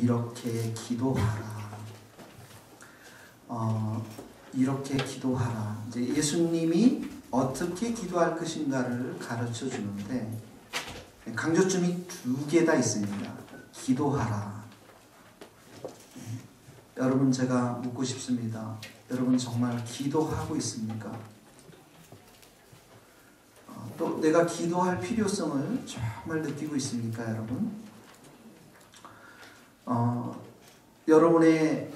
이렇게 기도하라. 이렇게 기도하라. 이제 예수님이 어떻게 기도할 것인가를 가르쳐 주는데 강조점이 두 개 다 있습니다. 기도하라. 여러분, 제가 묻고 싶습니다. 여러분 정말 기도하고 있습니까? 또 내가 기도할 필요성을 정말 느끼고 있습니까, 여러분? 여러분의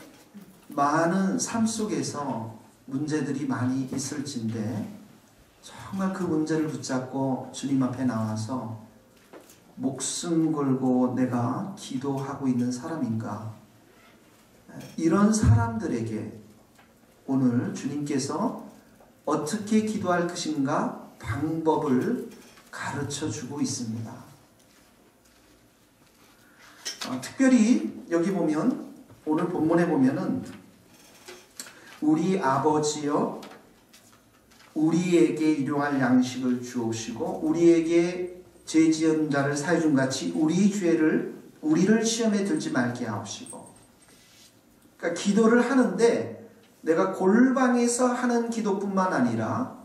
많은 삶 속에서 문제들이 많이 있을진데 정말 그 문제를 붙잡고 주님 앞에 나와서 목숨 걸고 내가 기도하고 있는 사람인가? 이런 사람들에게 오늘 주님께서 어떻게 기도할 것인가 방법을 가르쳐 주고 있습니다. 특별히 여기 보면 오늘 본문에 보면은 우리 아버지여 우리에게 일용할 양식을 주옵시고 우리에게 죄 지은 자를 사해 준 같이 우리를 시험에 들지 말게 하옵시고. 그러니까 기도를 하는데 내가 골방에서 하는 기도뿐만 아니라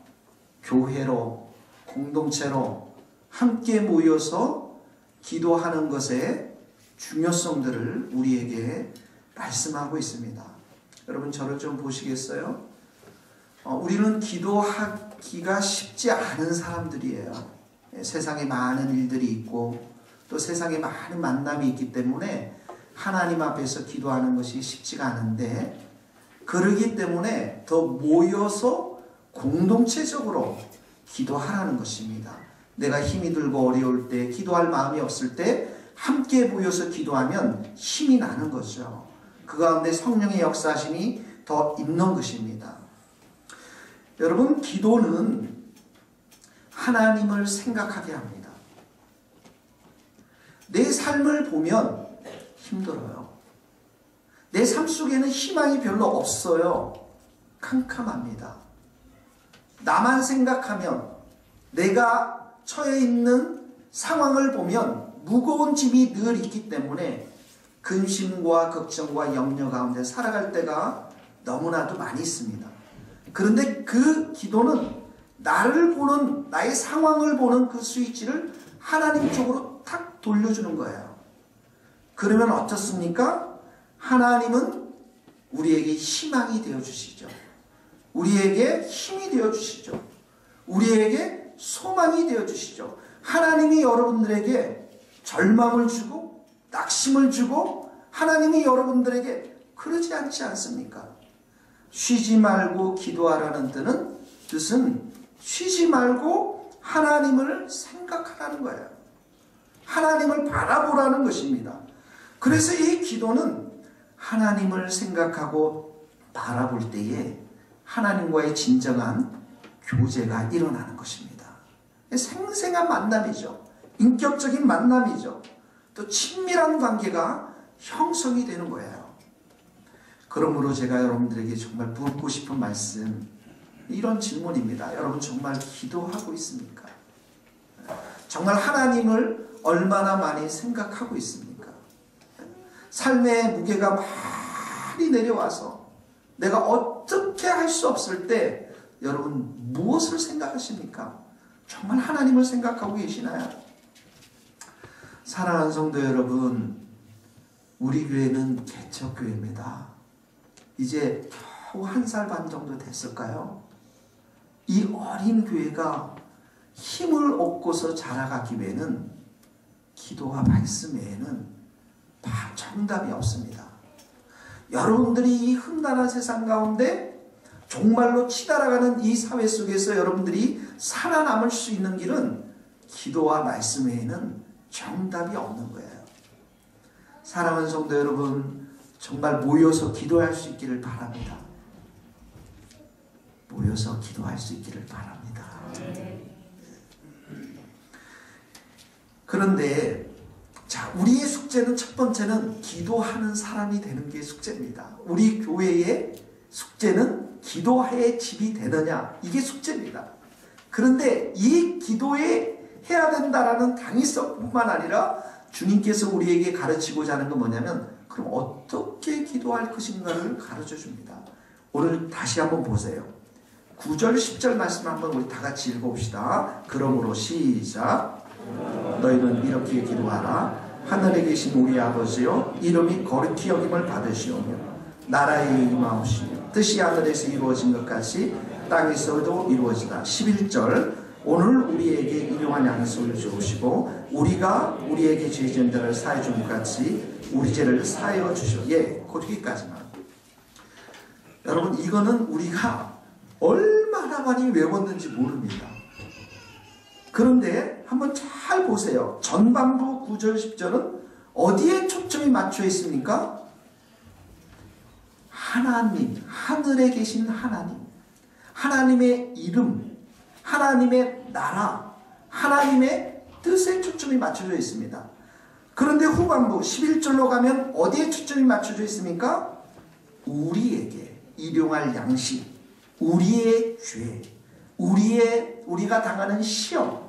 교회로 공동체로 함께 모여서 기도하는 것의 중요성들을 우리에게 말씀하고 있습니다. 여러분 저를 좀 보시겠어요? 우리는 기도하기가 쉽지 않은 사람들이에요. 세상에 많은 일들이 있고 또 세상에 많은 만남이 있기 때문에 하나님 앞에서 기도하는 것이 쉽지가 않은데 그러기 때문에 더 모여서 공동체적으로 기도하라는 것입니다. 내가 힘이 들고 어려울 때 기도할 마음이 없을 때 함께 모여서 기도하면 힘이 나는 거죠. 그 가운데 성령의 역사심이 더 있는 것입니다. 여러분 기도는 하나님을 생각하게 합니다. 내 삶을 보면 힘들어요. 내 삶 속에는 희망이 별로 없어요. 캄캄합니다. 나만 생각하면 내가 처해 있는 상황을 보면 무거운 짐이 늘 있기 때문에 근심과 걱정과 염려 가운데 살아갈 때가 너무나도 많이 있습니다. 그런데 그 기도는 나를 보는 나의 상황을 보는 그 스위치를 하나님 쪽으로 탁 돌려주는 거예요. 그러면 어떻습니까? 하나님은 우리에게 희망이 되어주시죠. 우리에게 힘이 되어주시죠. 우리에게 소망이 되어주시죠. 하나님이 여러분들에게 절망을 주고 낙심을 주고 하나님이 여러분들에게 그러지 않지 않습니까? 쉬지 말고 기도하라는 뜻은 쉬지 말고 하나님을 생각하라는 거예요. 하나님을 바라보라는 것입니다. 그래서 이 기도는 하나님을 생각하고 바라볼 때에 하나님과의 진정한 교제가 일어나는 것입니다. 생생한 만남이죠. 인격적인 만남이죠. 또 친밀한 관계가 형성이 되는 거예요. 그러므로 제가 여러분들에게 정말 묻고 싶은 말씀, 이런 질문입니다. 여러분 정말 기도하고 있습니까? 정말 하나님을 얼마나 많이 생각하고 있습니까? 삶의 무게가 많이 내려와서 내가 어떻게 할 수 없을 때 여러분 무엇을 생각하십니까? 정말 하나님을 생각하고 계시나요? 사랑하는 성도 여러분, 우리 교회는 개척교회입니다. 이제 겨우 1살 반 정도 됐을까요? 이 어린 교회가 힘을 얻고서 자라가기 위해는 기도와 말씀 외에는 정답이 없습니다. 여러분들이 이 험난한 세상 가운데 종말로 치달아가는 이 사회 속에서 여러분들이 살아남을 수 있는 길은 기도와 말씀 외에는 정답이 없는 거예요. 사랑하는 성도 여러분, 정말 모여서 기도할 수 있기를 바랍니다. 모여서 기도할 수 있기를 바랍니다. 그런데 우리의 숙제는 첫 번째는 기도하는 사람이 되는 게 숙제입니다. 우리 교회의 숙제는 기도의 집이 되느냐, 이게 숙제입니다. 그런데 이 기도에 해야 된다라는 당위성뿐만 아니라 주님께서 우리에게 가르치고자 하는 건 뭐냐면 그럼 어떻게 기도할 것인가를 가르쳐 줍니다. 오늘 다시 한번 보세요. 9절 10절 말씀 한번 우리 다 같이 읽어봅시다. 그러므로 시작. 너희는 이렇게 기도하라. 하늘에 계신 우리 아버지여, 이름이 거룩히 여김을 받으시오며 나라의 임하옵시며 뜻이 하늘에서 이루어진 것 같이 땅에서도 이루어지다. 11절. 오늘 우리에게 일용할 양식을 주시고 우리가 우리에게 죄진 자를 사해 준 것 같이 우리 죄를 사하여 주시오. 예, 거기까지만. 여러분, 이거는 우리가 얼마나 많이 외웠는지 모릅니다. 그런데 한번 잘 보세요. 전반부 9절 10절은 어디에 초점이 맞춰 있습니까? 하나님, 하늘에 계신 하나님, 하나님의 이름, 하나님의 나라, 하나님의 뜻에 초점이 맞춰져 있습니다. 그런데 후반부 11절로 가면 어디에 초점이 맞춰져 있습니까? 우리에게 일용할 양식, 우리의 죄, 우리가 당하는 시험,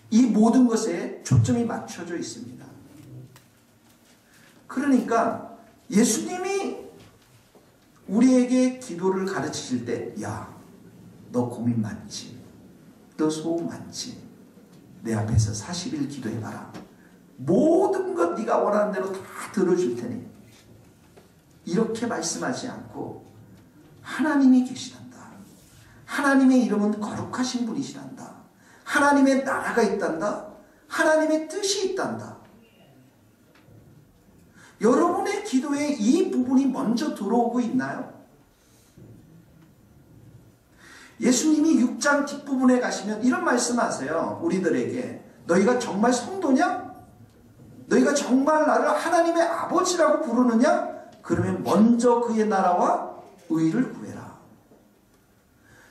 이 모든 것에 초점이 맞춰져 있습니다. 그러니까 예수님이 우리에게 기도를 가르치실 때, 야, 너 고민 많지? 너 소원 많지? 내 앞에서 40일 기도해봐라. 모든 것 네가 원하는 대로 다 들어줄 테니. 이렇게 말씀하지 않고 하나님이 계시단다. 하나님의 이름은 거룩하신 분이시단다. 하나님의 나라가 있단다. 하나님의 뜻이 있단다. 여러분의 기도에 이 부분이 먼저 들어오고 있나요? 예수님이 6장 뒷부분에 가시면 이런 말씀하세요. 우리들에게 너희가 정말 성도냐? 너희가 정말 나를 하나님의 아버지라고 부르느냐? 그러면 먼저 그의 나라와 의를 구해라.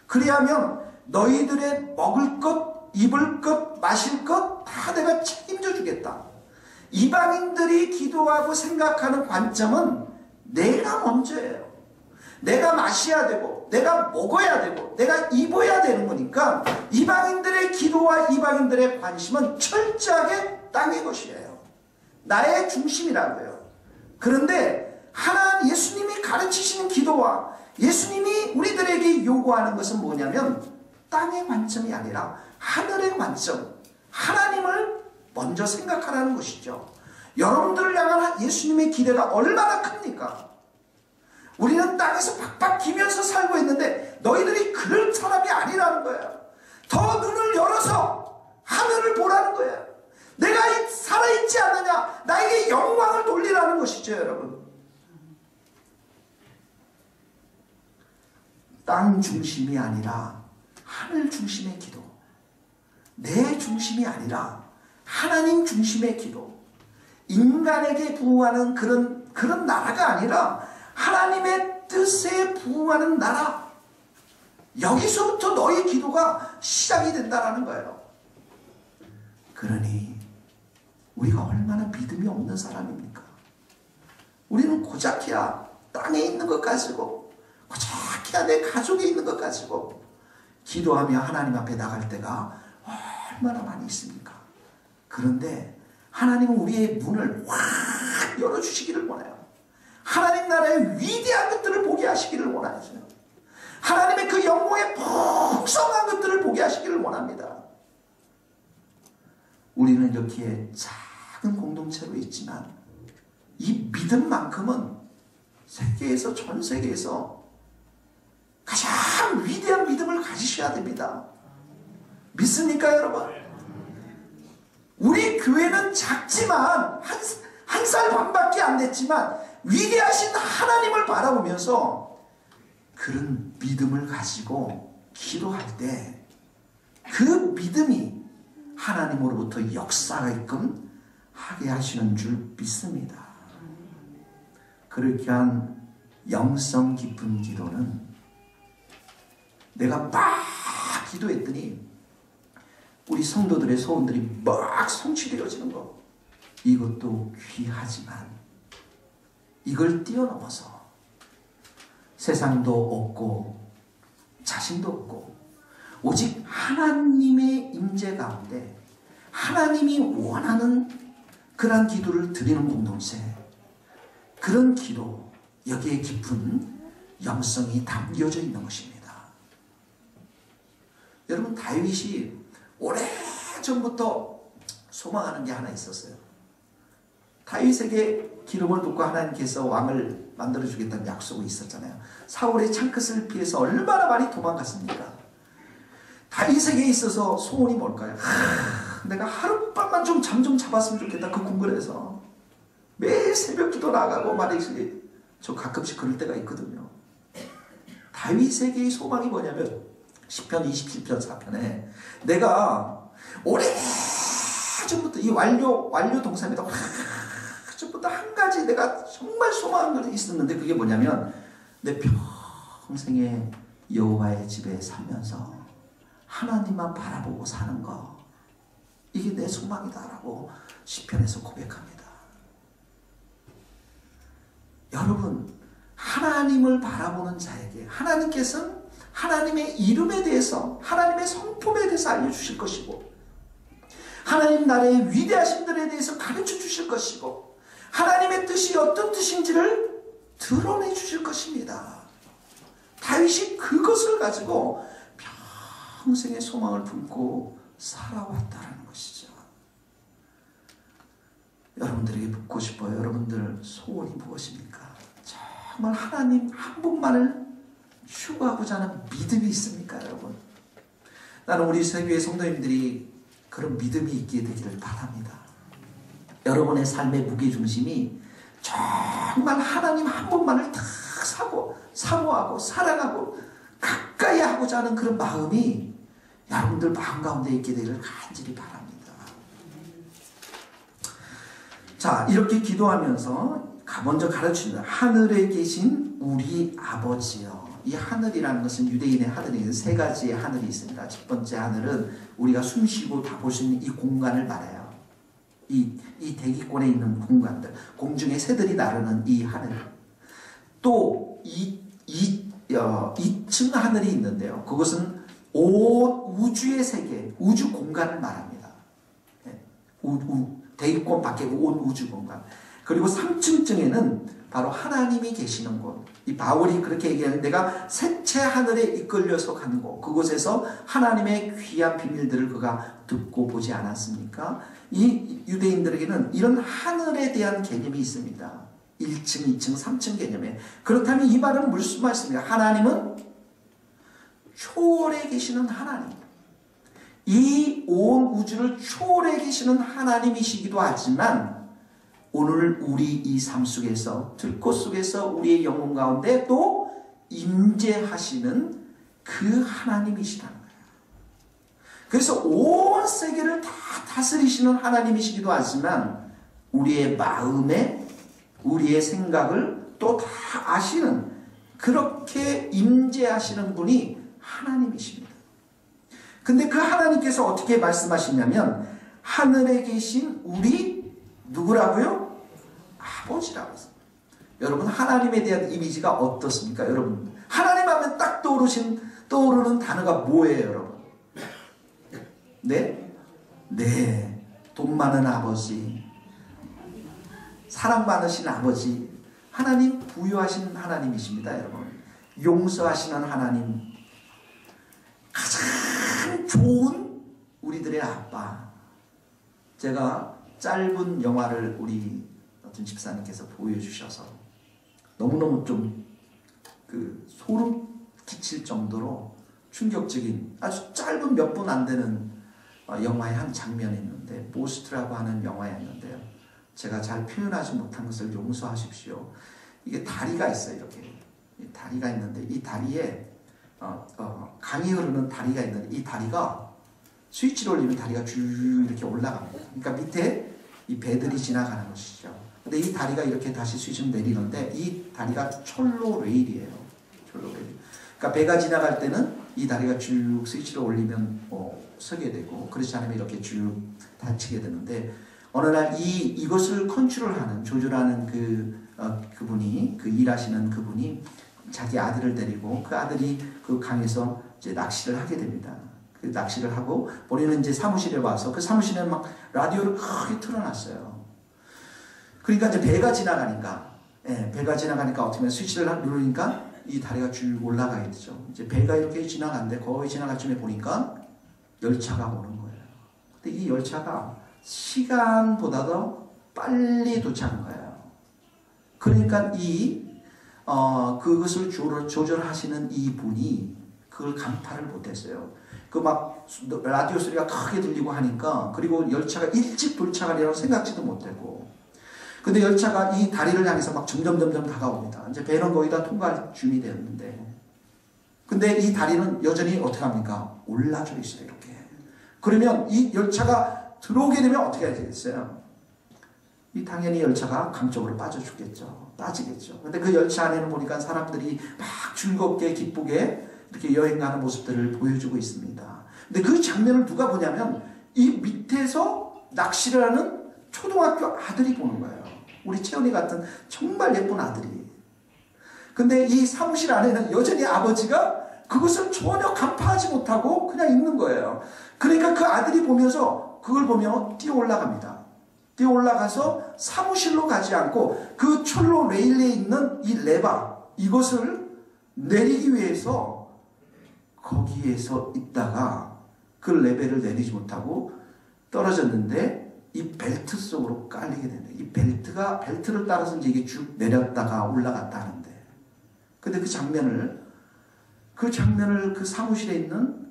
그리하면 너희들의 먹을 것, 입을 것, 마실 것 다 내가 책임져 주겠다. 이방인들이 기도하고 생각하는 관점은 내가 먼저예요. 내가 마셔야 되고 내가 먹어야 되고 내가 입어야 되는 거니까 이방인들의 기도와 이방인들의 관심은 철저하게 땅의 것이에요. 나의 중심이라고요. 그런데 하나님 예수님이 가르치시는 기도와 예수님이 우리들에게 요구하는 것은 뭐냐면 땅의 관점이 아니라 하늘의 관점, 하나님을 먼저 생각하라는 것이죠. 여러분들을 향한 예수님의 기대가 얼마나 큽니까? 우리는 땅에서 팍팍 기면서 살고 있는데 너희들이 그럴 사람이 아니라는 거예요. 더 눈을 열어서 하늘을 보라는 거예요. 내가 살아있지 않느냐, 나에게 영광을 돌리라는 것이죠. 여러분, 땅 중심이 아니라 하늘 중심의 기도, 내 중심이 아니라 하나님 중심의 기도, 인간에게 부응하는 그런 나라가 아니라 하나님의 뜻에 부응하는 나라, 여기서부터 너희 기도가 시작이 된다는 거예요. 그러니 우리가 얼마나 믿음이 없는 사람입니까? 우리는 고작해야 땅에 있는 것 가지고, 고작해야 내 가족에 있는 것 가지고 기도하며 하나님 앞에 나갈 때가 얼마나 많이 있습니까? 그런데 하나님은 우리의 문을 확 열어주시기를 원해요. 하나님 나라의 위대한 것들을 보게 하시기를 원하죠. 하나님의 그 영광의 풍성한 것들을 보게 하시기를 원합니다. 우리는 이렇게 작은 공동체로 있지만 이 믿음만큼은 세계에서, 전 세계에서 가장 위대한 믿음을 가지셔야 됩니다. 믿습니까, 여러분? 우리 교회는 작지만 한 살 반밖에 안 됐지만 위대하신 하나님을 바라보면서 그런 믿음을 가지고 기도할 때 그 믿음이 하나님으로부터 역사하게끔 하게 하시는 줄 믿습니다. 그렇게 한 영성 깊은 기도는 내가 막 기도했더니 우리 성도들의 소원들이 막 성취되어지는 것, 이것도 귀하지만 이걸 뛰어넘어서 세상도 없고 자신도 없고 오직 하나님의 임재 가운데 하나님이 원하는 그러한 기도를 드리는 공동체, 그런 기도, 여기에 깊은 영성이 담겨져 있는 것입니다. 여러분, 다윗이 오래전부터 소망하는 게 하나 있었어요. 다윗에게 기름을 붓고 하나님께서 왕을 만들어주겠다는 약속이 있었잖아요. 사울의 창끝을 피해서 얼마나 많이 도망갔습니까? 다윗에게 있어서 소원이 뭘까요? 내가 하룻밤만 좀 잠 좀 잡았으면 좋겠다. 그 궁궐에서 매일 새벽 기도 나가고 말이지. 저 가끔씩 그럴 때가 있거든요. 다윗에게의 소망이 뭐냐면 시편 27편 4편에 내가 오래전부터 이 완료 동사입니다. 오래전부터 한 가지 내가 정말 소망한 것이 있었는데 그게 뭐냐면 내 평생에 여호와의 집에 살면서 하나님만 바라보고 사는 거, 이게 내 소망이다라고 시편에서 고백합니다. 여러분, 하나님을 바라보는 자에게 하나님께서는 하나님의 이름에 대해서, 하나님의 성품에 대해서 알려주실 것이고, 하나님 나라의 위대하심들에 대해서 가르쳐 주실 것이고, 하나님의 뜻이 어떤 뜻인지를 드러내 주실 것입니다. 다윗이 그것을 가지고 평생의 소망을 품고 살아왔다는 것이죠. 여러분들에게 묻고 싶어요. 여러분들 소원이 무엇입니까? 정말 하나님 한 분만을 추구하고자 하는 믿음이 있습니까, 여러분? 나는 우리 세교의 성도님들이 그런 믿음이 있게 되기를 바랍니다. 여러분의 삶의 무게중심이 정말 하나님 한 분만을 다 사모하고 사랑하고 가까이 하고자 하는 그런 마음이 여러분들 마음 가운데 있게 되기를 간절히 바랍니다. 자, 이렇게 기도하면서 먼저 가르칩니다. 하늘에 계신 우리 아버지여. 이 하늘이라는 것은 유대인의 하늘이 세 가지의 하늘이 있습니다. 첫 번째 하늘은 우리가 숨쉬고 다 볼 수 있는 이 공간을 말해요. 이 대기권에 있는 공간들, 공중의 새들이 나르는 이 하늘. 또 2층 하늘이 있는데요. 그것은 온 우주의 세계, 우주 공간을 말합니다. 대기권 밖에 온 우주 공간. 그리고 3층쯤에는 바로 하나님이 계시는 곳. 이 바울이 그렇게 얘기하는, 내가 셋째 하늘에 이끌려서 간 곳, 그곳에서 하나님의 귀한 비밀들을 그가 듣고 보지 않았습니까? 이 유대인들에게는 이런 하늘에 대한 개념이 있습니다. 1층, 2층, 3층 개념에. 그렇다면 이 말은 무슨 말씀입니까? 하나님은 초월해 계시는 하나님, 이 온 우주를 초월해 계시는 하나님이시기도 하지만 오늘 우리 이 삶 속에서, 들꽃 속에서 우리의 영혼 가운데 또 임재하시는 그 하나님이시라는 거예요. 그래서 온 세계를 다 다스리시는 하나님이시기도 하지만 우리의 마음에, 우리의 생각을 또 다 아시는, 그렇게 임재하시는 분이 하나님이십니다. 근데 그 하나님께서 어떻게 말씀하시냐면 하늘에 계신 우리 누구라고요? 아버지라고 했습니다. 여러분, 하나님에 대한 이미지가 어떻습니까? 여러분, 하나님 하면 딱 떠오르는 단어가 뭐예요, 여러분? 네? 네. 돈 많은 아버지, 사랑 많으신 아버지, 하나님 부유하신 하나님이십니다, 여러분. 용서하시는 하나님, 가장 좋은 우리들의 아빠. 제가 짧은 영화를 우리 어떤 집사님께서 보여주셔서 너무너무 좀 소름 끼칠 정도로 충격적인, 아주 짧은 몇 분 안 되는 영화의 한 장면이 있는데, 모스트라고 하는 영화였는데요. 제가 잘 표현하지 못한 것을 용서하십시오. 이게 다리가 있어요. 이렇게 다리가 있는데, 이 다리에 강이 흐르는 다리가 있는데, 이 다리가 스위치를 올리면 다리가 쭉 이렇게 올라갑니다. 그러니까 밑에 이 배들이 지나가는 것이죠. 근데 이 다리가 이렇게 다시 스위치를 내리는데, 이 다리가 철로 레일이에요. 철로 레일. 그러니까 배가 지나갈 때는 이 다리가 쭉 스위치를 올리면 서게 되고, 그렇지 않으면 이렇게 쭉 닫히게 되는데, 어느 날 이것을 컨트롤하는, 조절하는 그분이, 일하시는 그분이 자기 아들을 데리고, 그 아들이 그 강에서 이제 낚시를 하게 됩니다. 그 낚시를 하고 본인은 이제 사무실에 와서, 그 사무실에 막 라디오를 크게 틀어놨어요. 그러니까 이제 배가 지나가니까 예, 배가 지나가니까 어떻게 하면 스위치를 누르니까 이 다리가 쭉 올라가야 되죠. 이제 배가 이렇게 지나가는데 거의 지나갈 쯤에 보니까 열차가 오는 거예요. 근데 이 열차가 시간보다도 빨리 도착한 거예요. 그러니까 그것을 조절하시는 이 분이 그걸 간파를 못했어요. 그 막 라디오 소리가 크게 들리고 하니까, 그리고 열차가 일찍 도착하리라고 생각지도 못했고, 근데 열차가 이 다리를 향해서 막 점점 다가옵니다. 이제 배는 거의 다 통과할 준비 되었는데, 근데 이 다리는 여전히 어떻게 합니까? 올라져 있어요, 이렇게. 그러면 이 열차가 들어오게 되면 어떻게 해야 되겠어요? 당연히 열차가 강쪽으로 빠지겠죠. 근데 그 열차 안에는 보니까 사람들이 막 즐겁게 기쁘게 이렇게 여행 가는 모습들을 보여주고 있습니다. 근데 그 장면을 누가 보냐면 이 밑에서 낚시를 하는 초등학교 아들이 보는 거예요. 우리 채원이 같은 정말 예쁜 아들이. 근데 이 사무실 안에는 여전히 아버지가 그것을 전혀 간파하지 못하고 그냥 있는 거예요. 그러니까 그 아들이 보면서 그걸 보면 뛰어 올라갑니다. 뛰어 올라가서 사무실로 가지 않고 그 철로 레일에 있는 이 레바, 이것을 내리기 위해서 거기에서 있다가 그 레벨을 내리지 못하고 떨어졌는데 이 벨트 속으로 깔리게 됩니다. 이 벨트를 따라서 이제 이게 쭉 내렸다가 올라갔다 하는데, 근데 그 장면을 그 사무실에 있는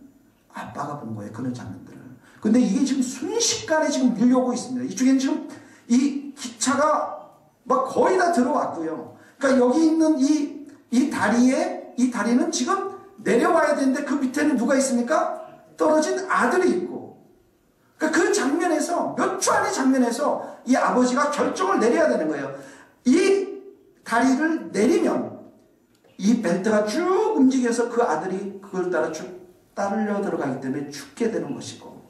아빠가 본 거예요. 그런 장면들을. 근데 이게 지금 순식간에 지금 밀려오고 있습니다. 이쪽엔 지금 이 기차가 막 거의 다 들어왔고요. 그러니까 여기 있는 이 다리는 지금 내려와야 되는데 그 밑에는 누가 있습니까? 떨어진 아들이 있고. 그러니까 그 장면에서, 몇 초 안의 장면에서 이 아버지가 결정을 내려야 되는 거예요. 이 다리를 내리면 이 벨트가 쭉 움직여서 그 아들이 그걸 따라 쭉 따르려 들어가기 때문에 죽게 되는 것이고,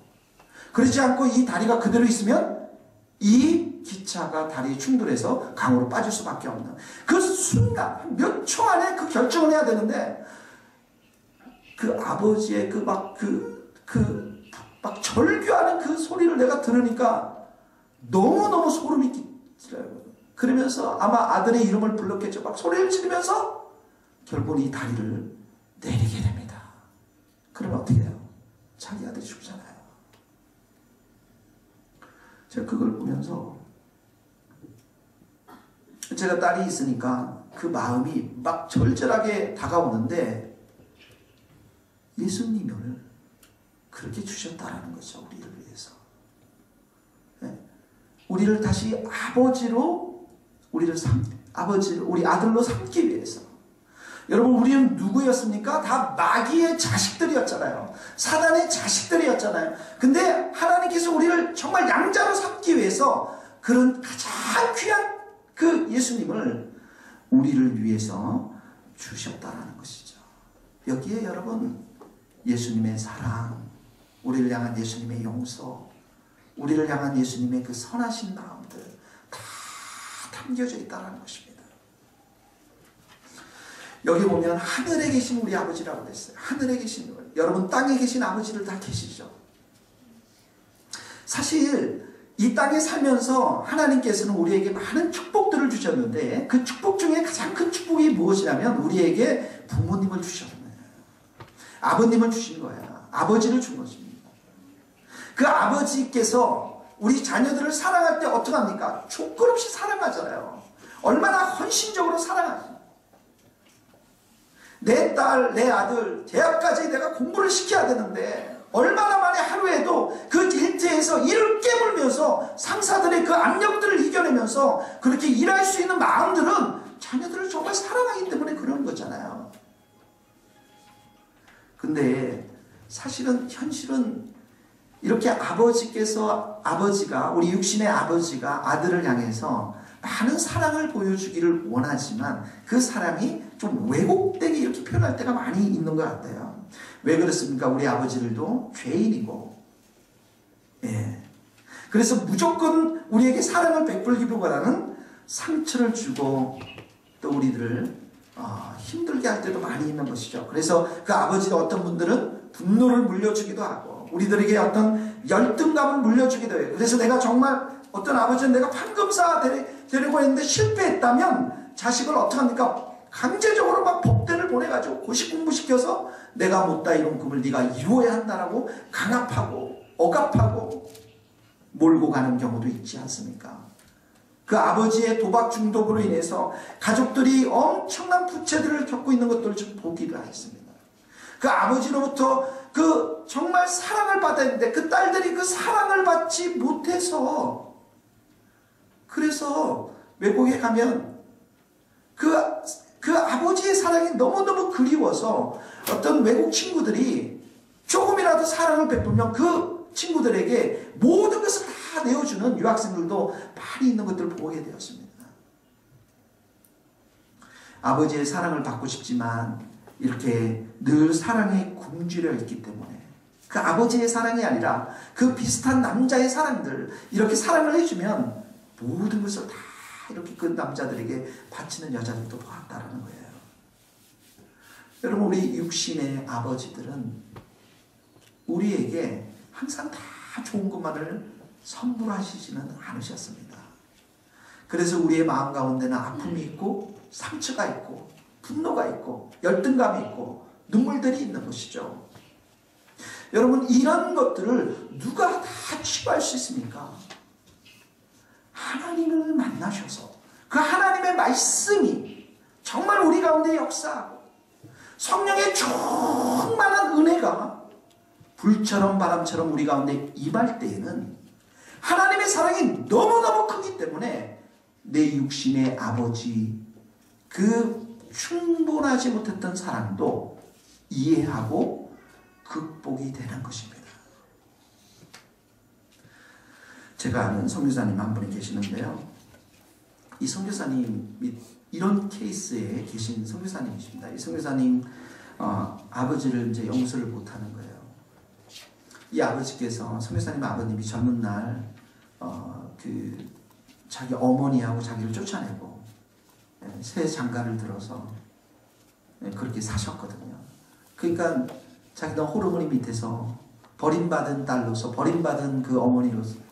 그렇지 않고 이 다리가 그대로 있으면 이 기차가 다리에 충돌해서 강으로 빠질 수밖에 없는 그 순간, 몇 초 안에 그 결정을 해야 되는데, 그 아버지의 막 절규하는 그 소리를 내가 들으니까 너무너무 소름이 끼치더라고요. 그러면서 아마 아들의 이름을 불렀겠죠. 막 소리를 지르면서 결국은 이 다리를 내리게 됩니다. 그러면 어떻게 해요? 자기 아들이 죽잖아요. 제가 그걸 보면서, 제가 딸이 있으니까 그 마음이 막 절절하게 다가오는데, 예수님을 그렇게 주셨다라는 거죠. 우리를 위해서. 네? 우리를 다시 우리 아들로 삼기 위해서. 여러분, 우리는 누구였습니까? 다 마귀의 자식들이었잖아요. 사단의 자식들이었잖아요. 근데 하나님께서 우리를 정말 양자로 삼기 위해서 그런 가장 귀한 그 예수님을 우리를 위해서 주셨다라는 것이죠. 여기에 여러분, 예수님의 사랑, 우리를 향한 예수님의 용서, 우리를 향한 예수님의 그 선하신 마음들 다 담겨져 있다는 것입니다. 여기 보면 하늘에 계신 우리 아버지라고 했어요. 하늘에 계신, 여러분 땅에 계신 아버지들 다 계시죠. 사실 이 땅에 살면서 하나님께서는 우리에게 많은 축복들을 주셨는데, 그 축복 중에 가장 큰 축복이 무엇이냐면 우리에게 부모님을 주셨어요. 아버님을 주신 거예요. 아버지를 준 것입니다. 그 아버지께서 우리 자녀들을 사랑할 때 어떻게 합니까? 조건 없이 사랑하잖아요. 얼마나 헌신적으로 사랑하죠. 내 딸, 내 아들 대학까지 내가 공부를 시켜야 되는데 얼마나 만에 하루에도 그 일터에서 일을 깨물면서 상사들의 그 압력들을 이겨내면서 그렇게 일할 수 있는 마음들은 자녀들을 정말 사랑하기 때문에 그런 거잖아요. 근데 사실은 현실은 이렇게 아버지가 우리 육신의 아버지가 아들을 향해서 많은 사랑을 보여주기를 원하지만 그 사랑이 좀 왜곡되게 이렇게 표현할 때가 많이 있는 것 같아요. 왜 그렇습니까? 우리 아버지들도 죄인이고, 그래서 무조건 우리에게 사랑을 베풀기보다는 상처를 주고 또 우리들을 힘들게 할 때도 많이 있는 것이죠. 그래서 그 아버지가 어떤 분들은 분노를 물려주기도 하고 우리들에게 어떤 열등감을 물려주기도 해요. 그래서 내가 정말 어떤 아버지는 내가 판검사 데리고 했는데 실패했다면 자식을 어떡합니까? 강제적으로 막 법대를 보내가지고 고시 공부시켜서 내가 못다 이룬 꿈을 네가 이루어야 한다라고 강압하고 억압하고 몰고 가는 경우도 있지 않습니까? 그 아버지의 도박 중독으로 인해서 가족들이 엄청난 부채들을 겪고 있는 것들을 좀 보기도 했습니다. 그 아버지로부터 그 정말 사랑을 받아야 되는데 그 딸들이 그 사랑을 받지 못해서, 그래서 외국에 가면 그 아버지의 사랑이 너무너무 그리워서 어떤 외국 친구들이 조금이라도 사랑을 베풀면 그 친구들에게 모든 것을 다 내어주는 유학생들도 많이 있는 것들을 보게 되었습니다. 아버지의 사랑을 받고 싶지만 이렇게 늘 사랑에 굶주려 있기 때문에 그 아버지의 사랑이 아니라 그 비슷한 남자의 사랑들, 이렇게 사랑을 해주면 모든 것을 다 이렇게 그 남자들에게 바치는 여자들도 많다라는 거예요. 여러분, 우리 육신의 아버지들은 우리에게 항상 다 좋은 것만을 선물하시지는 않으셨습니다. 그래서 우리의 마음 가운데는 아픔이 있고 상처가 있고 분노가 있고 열등감이 있고 눈물들이 있는 것이죠. 여러분, 이런 것들을 누가 다 치유할 수 있습니까? 하나님을 만나셔서 그 하나님의 말씀이 정말 우리 가운데 역사하고 성령의 충만한 은혜가 불처럼 바람처럼 우리 가운데 임할 때에는 하나님의 사랑이 너무너무 크기 때문에 내 육신의 아버지 그 충분하지 못했던 사랑도 이해하고 극복이 되는 것입니다. 제가 아는 선교사님 한 분이 계시는데요. 이 선교사님이 이런 케이스에 계신 선교사님이십니다. 이 선교사님 아버지를 이제 용서를 못하는 거예요. 이 아버지께서, 선교사님 아버님이 젊은 날 자기 어머니하고 자기를 쫓아내고 새 장가를 들어서 그렇게 사셨거든요. 그러니까 자기는 호르몬이 밑에서 버림받은 딸로서 버림받은 그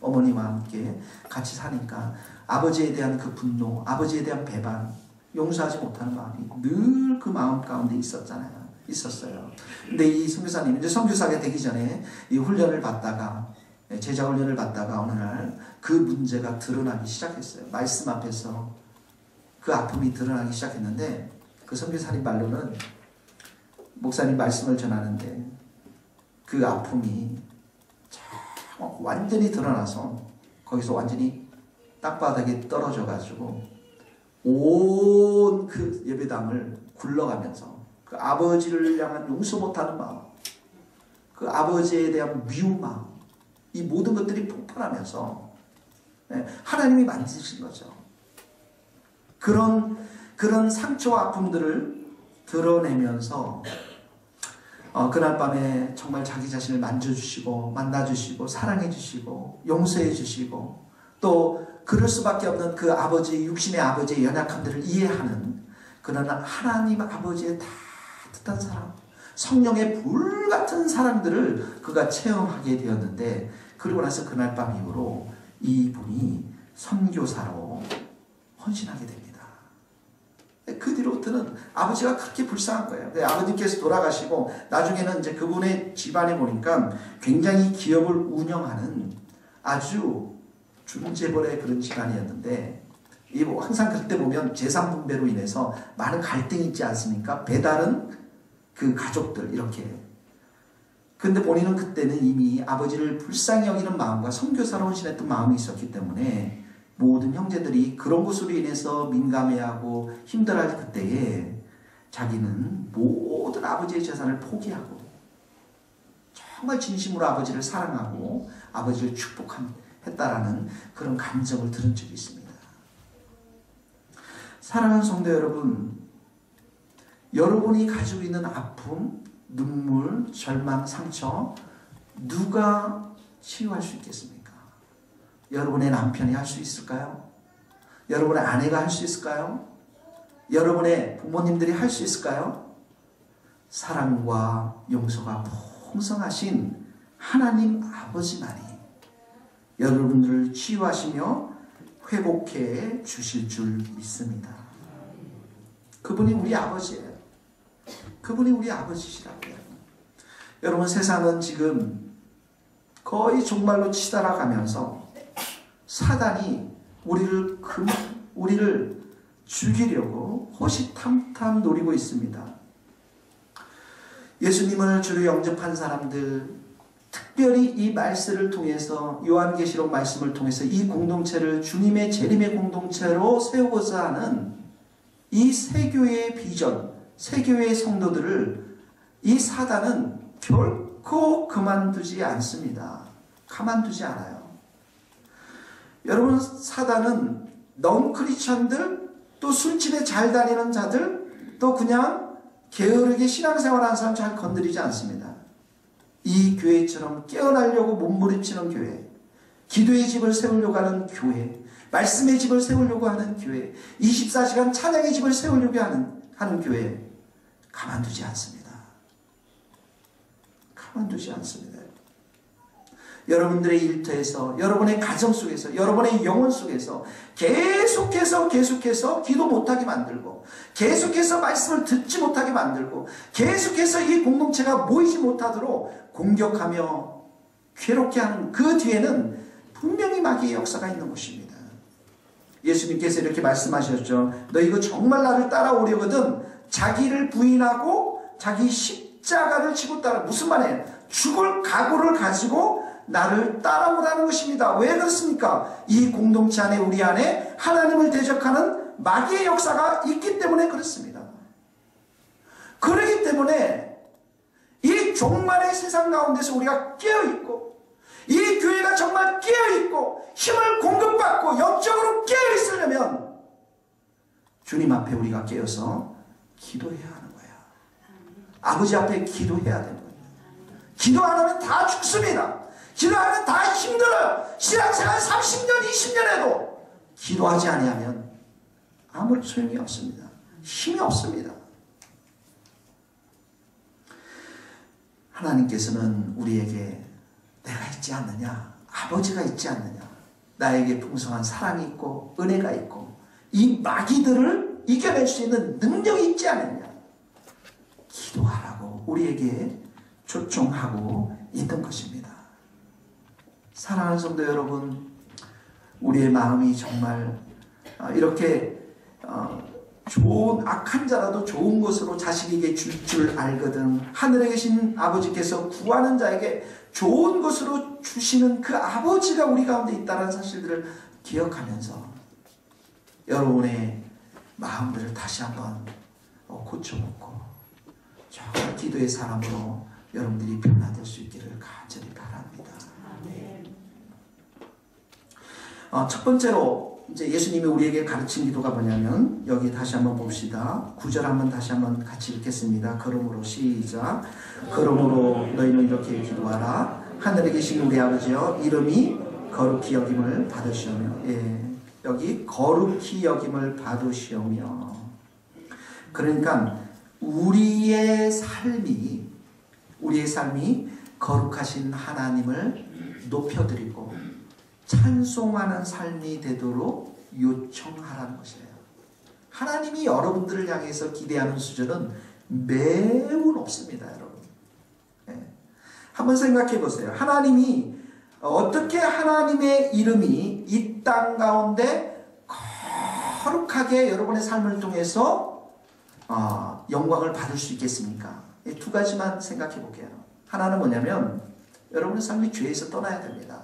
어머니와 함께 같이 사니까 아버지에 대한 그 분노, 아버지에 대한 배반, 용서하지 못하는 마음이 늘 그 마음 가운데 있었어요. 근데 이 선교사님이 이제 선교사가 되기 전에 이 훈련을 받다가, 제자 훈련을 받다가 어느 날 그 문제가 드러나기 시작했어요. 말씀 앞에서 그 아픔이 드러나기 시작했는데, 그 선교사님 말로는 목사님 말씀을 전하는데 그 아픔이 완전히 드러나서 거기서 완전히 땅바닥에 떨어져 가지고 온 그 예배당을 굴러가면서 그 아버지를 향한 용서 못하는 마음, 그 아버지에 대한 미운 마음, 이 모든 것들이 폭발하면서 하나님이 만드신 거죠. 그런 상처와 아픔들을 드러내면서 그날 밤에 정말 자기 자신을 만져주시고 만나주시고 사랑해주시고 용서해주시고 또 그럴 수밖에 없는 그 아버지, 육신의 아버지의 연약함들을 이해하는 그런 하나님 아버지의 따뜻한 사랑, 성령의 불같은 사랑들을 그가 체험하게 되었는데, 그리고 나서 그날 밤 이후로 이분이 선교사로 헌신하게 됩니다. 그 뒤로부터는 아버지가 그렇게 불쌍한 거예요. 아버님께서 돌아가시고 나중에는 이제 그분의 집안에 보니까 굉장히 기업을 운영하는 아주 준재벌의 그런 집안이었는데, 항상 그때 보면 재산 분배로 인해서 많은 갈등이 있지 않습니까? 배달은 그 가족들 이렇게. 근데 본인은 그때는 이미 아버지를 불쌍히 여기는 마음과 선교사로 헌신했던 마음이 있었기 때문에 모든 형제들이 그런 것으로 인해서 민감해하고 힘들어할 그때에 자기는 모든 아버지의 재산을 포기하고 정말 진심으로 아버지를 사랑하고 아버지를 축복했다라는 그런 감정을 들은 적이 있습니다. 사랑하는 성도 여러분, 여러분이 가지고 있는 아픔, 눈물, 절망, 상처 누가 치유할 수 있겠습니까? 여러분의 남편이 할 수 있을까요? 여러분의 아내가 할 수 있을까요? 여러분의 부모님들이 할 수 있을까요? 사랑과 용서가 풍성하신 하나님 아버지만이 여러분들을 치유하시며 회복해 주실 줄 믿습니다. 그분이 우리 아버지예요. 그분이 우리 아버지시라고요. 여러분, 세상은 지금 거의 종말로 치달아가면서 사단이 우리를 죽이려고 호시탐탐 노리고 있습니다. 예수님을 주로 영접한 사람들, 특별히 이 말씀을 통해서, 요한계시록 말씀을 통해서 이 공동체를 주님의 재림의 공동체로 세우고자 하는 이 세교회의 비전, 세교회의 성도들을 이 사단은 결코 그만두지 않습니다. 가만두지 않아요. 여러분, 사단은 넌크리스천들, 또 술집에 잘 다니는 자들, 또 그냥 게으르게 신앙생활하는 사람 잘 건드리지 않습니다. 이 교회처럼 깨어나려고 몸부림치는 교회, 기도의 집을 세우려고 하는 교회, 말씀의 집을 세우려고 하는 교회, 24시간 찬양의 집을 세우려고 하는 교회, 가만두지 않습니다. 가만두지 않습니다. 여러분들의 일터에서, 여러분의 가정 속에서, 여러분의 영혼 속에서 계속해서 기도 못하게 만들고, 계속해서 말씀을 듣지 못하게 만들고, 계속해서 이 공동체가 모이지 못하도록 공격하며 괴롭게 하는 그 뒤에는 분명히 마귀의 역사가 있는 것입니다. 예수님께서 이렇게 말씀하셨죠. 너 이거 정말 나를 따라오려거든 자기를 부인하고 자기 십자가를 지고 따라. 무슨 말이에요? 죽을 각오를 가지고 나를 따라오라는 것입니다. 왜 그렇습니까? 이 공동체 안에, 우리 안에 하나님을 대적하는 마귀의 역사가 있기 때문에 그렇습니다. 그렇기 때문에 이 종말의 세상 가운데서 우리가 깨어있고, 이 교회가 정말 깨어있고 힘을 공급받고 영적으로 깨어있으려면 주님 앞에 우리가 깨어서 기도해야 하는 거야. 아버지 앞에 기도해야 되는 거야. 기도 안 하면 다 죽습니다. 기도하면 다 힘들어요. 신앙생활 30년, 20년 해도 기도하지 아니하면 아무 소용이 없습니다. 힘이 없습니다. 하나님께서는 우리에게 내가 있지 않느냐, 아버지가 있지 않느냐, 나에게 풍성한 사랑이 있고 은혜가 있고 이 마귀들을 이겨낼 수 있는 능력이 있지 않느냐, 기도하라고 우리에게 초청하고 있던 것입니다. 사랑하는 성도 여러분, 우리의 마음이 정말 이렇게 좋은, 악한 자라도 좋은 것으로 자식에게 줄 줄 알거든 하늘에 계신 아버지께서 구하는 자에게 좋은 것으로 주시는 그 아버지가 우리 가운데 있다는 사실들을 기억하면서 여러분의 마음들을 다시 한번 고쳐놓고 정말 기도의 사람으로 여러분들이 변화될 수 있기를 간절히 바랍니다. 첫 번째로 이제 예수님이 우리에게 가르친 기도가 뭐냐면, 여기 다시 한번 봅시다. 9절 한번 다시 한번 같이 읽겠습니다. 그러므로 시작. 그러므로 너희는 이렇게 기도하라. 하늘에 계신 우리 아버지여, 이름이 거룩히 여김을 받으시오며. 여기 거룩히 여김을 받으시오며. 그러니까 우리의 삶이 거룩하신 하나님을 높여드리고 찬송하는 삶이 되도록 요청하라는 것이에요. 하나님이 여러분들을 향해서 기대하는 수준은 매우 높습니다, 여러분. 한번 생각해 보세요. 하나님이 어떻게 하나님의 이름이 이 땅 가운데 거룩하게 여러분의 삶을 통해서 영광을 받을 수 있겠습니까? 두 가지만 생각해 볼게요. 하나는 뭐냐면, 여러분의 삶이 죄에서 떠나야 됩니다.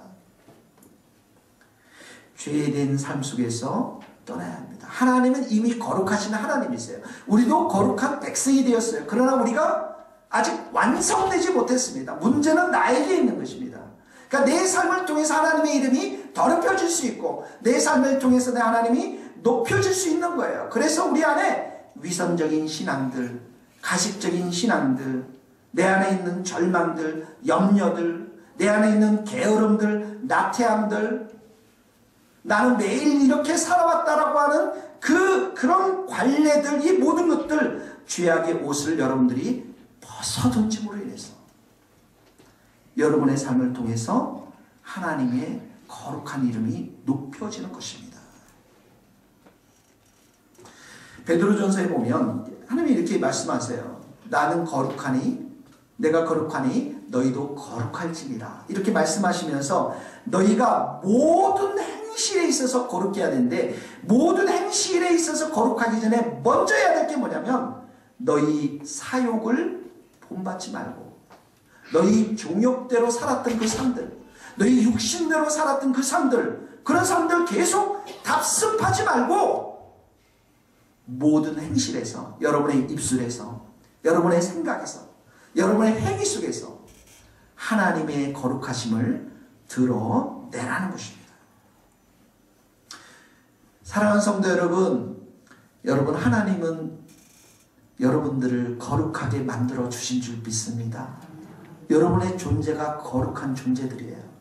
죄된 삶 속에서 떠나야 합니다. 하나님은 이미 거룩하신 하나님이세요. 우리도 거룩한 백성이 되었어요. 그러나 우리가 아직 완성되지 못했습니다. 문제는 나에게 있는 것입니다. 그러니까 내 삶을 통해서 하나님의 이름이 더럽혀질 수 있고, 내 삶을 통해서 내 하나님이 높여질 수 있는 거예요. 그래서 우리 안에 위선적인 신앙들, 가식적인 신앙들, 내 안에 있는 절망들, 염려들, 내 안에 있는 게으름들, 나태함들, 나는 매일 이렇게 살아왔다라고 하는 그런 관례들, 이 모든 것들, 죄악의 옷을 여러분들이 벗어던짐으로 인해서 여러분의 삶을 통해서 하나님의 거룩한 이름이 높여지는 것입니다. 베드로전서에 보면 하나님이 이렇게 말씀하세요. 나는 거룩하니 내가 거룩하니 너희도 거룩할지니라. 이렇게 말씀하시면서 너희가 모든 행실에 있어서 거룩해 해야 되는데, 모든 행실에 있어서 거룩하기 전에 먼저 해야 될 게 뭐냐면 너희 사욕을 본받지 말고, 너희 종욕대로 살았던 그 삶들, 너희 육신대로 살았던 그 삶들, 그런 삶들 계속 답습하지 말고 모든 행실에서, 여러분의 입술에서, 여러분의 생각에서, 여러분의 행위 속에서 하나님의 거룩하심을 드러내라는 것입니다. 사랑하는 성도 여러분, 하나님은 여러분들을 거룩하게 만들어 주신 줄 믿습니다. 여러분의 존재가 거룩한 존재들이에요.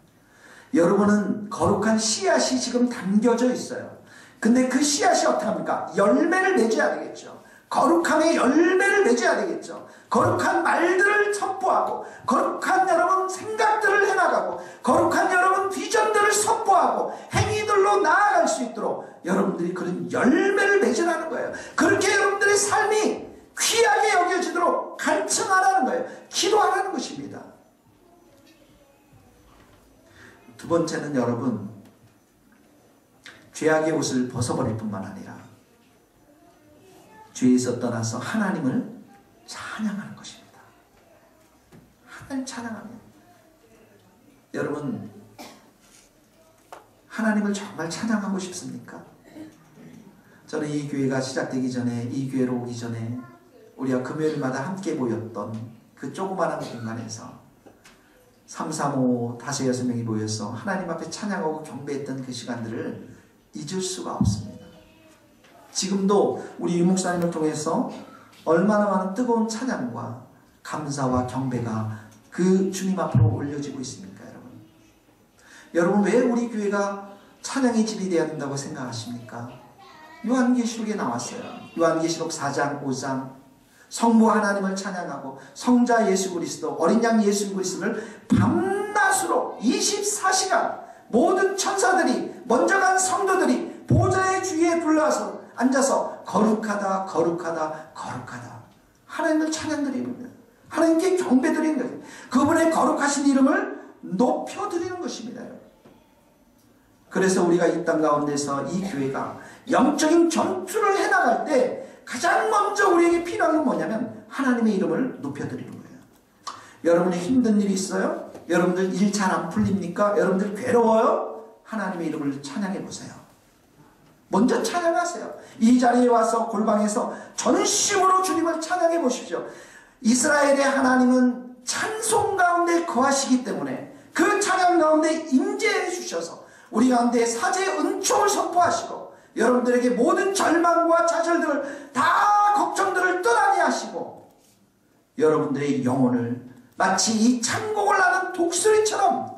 여러분은 거룩한 씨앗이 지금 담겨져 있어요. 근데 그 씨앗이 어떻게 합니까? 열매를 맺어야 되겠죠. 거룩함의 열매를 맺어야 되겠죠. 거룩한 말들을 선포하고, 거룩한 여러분 생각들을 해나가고, 거룩한 여러분 비전들을 선포하고 행위들로 나아갈 수 있도록 여러분들이 그런 열매를 맺으라는 거예요. 그렇게 여러분들의 삶이 귀하게 여겨지도록 간청하라는 거예요. 기도하라는 것입니다. 두 번째는 여러분, 죄악의 옷을 벗어버릴 뿐만 아니라 죄에서 떠나서 하나님을 찬양하는 것입니다. 하나님 찬양하면, 여러분 하나님을 정말 찬양하고 싶습니까? 저는 이 교회가 시작되기 전에, 이 교회로 오기 전에 우리가 금요일마다 함께 모였던 그 조그마한 공간에서 3, 3, 5, 5, 6명이 모여서 하나님 앞에 찬양하고 경배했던 그 시간들을 잊을 수가 없습니다. 지금도 우리 유 목사님을 통해서 얼마나 많은 뜨거운 찬양과 감사와 경배가 그 주님 앞으로 올려지고 있습니까, 여러분? 여러분, 왜 우리 교회가 찬양의 집이 되어야 된다고 생각하십니까? 요한계시록에 나왔어요. 요한계시록 4장, 5장. 성부 하나님을 찬양하고 성자 예수 그리스도, 어린 양 예수 그리스도를 밤낮으로 24시간 모든 천사들이, 먼저 간 성도들이 보좌의 주위에 불러서 앉아서 거룩하다, 거룩하다, 거룩하다 하나님을 찬양드리는 거예요. 하나님께 경배드리는 거예요. 그분의 거룩하신 이름을 높여드리는 것입니다. 그래서 우리가 이 땅 가운데서 이 교회가 영적인 전투를 해나갈 때 가장 먼저 우리에게 필요한 건 뭐냐면 하나님의 이름을 높여드리는 거예요. 여러분이 힘든 일이 있어요? 여러분들 일 잘 안 풀립니까? 여러분들 괴로워요? 하나님의 이름을 찬양해 보세요. 먼저 찬양하세요. 이 자리에 와서 골방에서 전심으로 주님을 찬양해 보십시오. 이스라엘의 하나님은 찬송 가운데 거하시기 때문에 그 찬양 가운데 임재해 주셔서 우리 가운데 사제의 은총을 선포하시고, 여러분들에게 모든 절망과 좌절들을 다 걱정들을 떠나게 하시고, 여러분들의 영혼을 마치 이 창곡을 나는 독수리처럼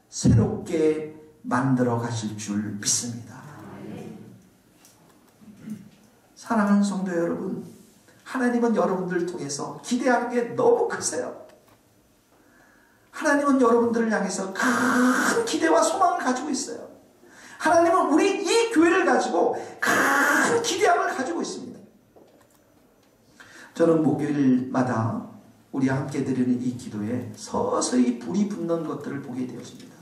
새롭게 만들어 가실 줄 믿습니다. 사랑하는 성도 여러분, 하나님은 여러분들을 통해서 기대하는 게 너무 크세요. 하나님은 여러분들을 향해서 큰 기대와 소망을 가지고 있어요. 하나님은 우리 이 교회를 가지고 큰 기대함을 가지고 있습니다. 저는 목요일마다 우리와 함께 드리는 이 기도에 서서히 불이 붙는 것들을 보게 되었습니다.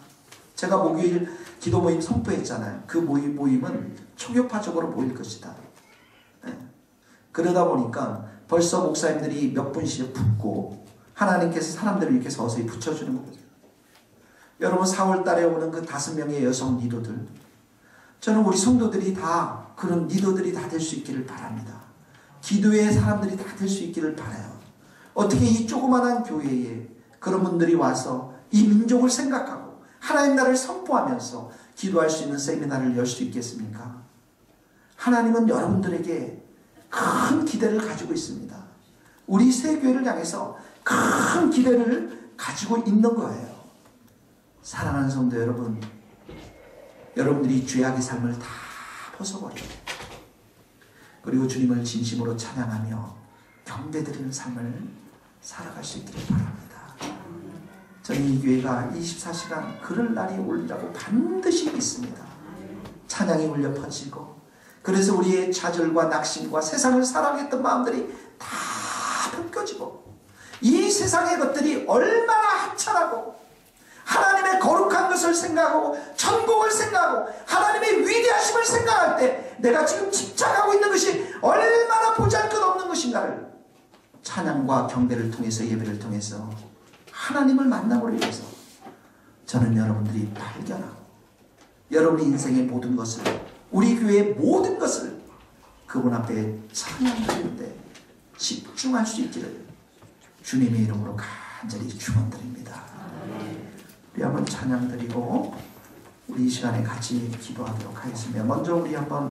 제가 목요일 기도 모임 선포했잖아요. 그 모임은 초교파적으로 모일 것이다. 네. 그러다 보니까 벌써 목사님들이 몇 분씩 붙고 하나님께서 사람들을 이렇게 서서히 붙여주는 거죠. 여러분, 4월 달에 오는 그 5명의 여성 리더들, 저는 우리 성도들이 다 그런 리더들이 다 될 수 있기를 바랍니다. 기도의 사람들이 다 될 수 있기를 바라요. 어떻게 이 조그만한 교회에 그런 분들이 와서 이 민족을 생각하고 하나님 나라를 선포하면서 기도할 수 있는 세미나를 열 수 있겠습니까? 하나님은 여러분들에게 큰 기대를 가지고 있습니다. 우리 새 교회를 향해서 큰 기대를 가지고 있는 거예요. 사랑하는 성도 여러분, 여러분들이 죄악의 삶을 다 벗어버리고 그리고 주님을 진심으로 찬양하며 경배드리는 삶을 살아갈 수 있기를 바랍니다. 저는 이 교회가 24시간 그럴 날이 오리라고 반드시 믿습니다. 찬양이 울려 퍼지고 그래서 우리의 좌절과 낙심과 세상을 사랑했던 마음들이 다 벗겨지고 이 세상의 것들이 얼마나 하찮하고 하나님의 거룩한 것을 생각하고 천국을 생각하고 하나님의 위대하심을 생각할 때 내가 지금 집착하고 있는 것이 얼마나 보잘것없는 것인가를 찬양과 경배를 통해서 예배를 통해서 하나님을 만남으로 인해서 저는 여러분들이 발견하고 여러분의 인생의 모든 것을 우리 교회의 모든 것을 그분 앞에 찬양하는데 집중할 수 있기를 주님의 이름으로 간절히 축원드립니다. 우리 한번 찬양 드리고 우리 이 시간에 같이 기도하도록 하겠습니다. 먼저 우리 한번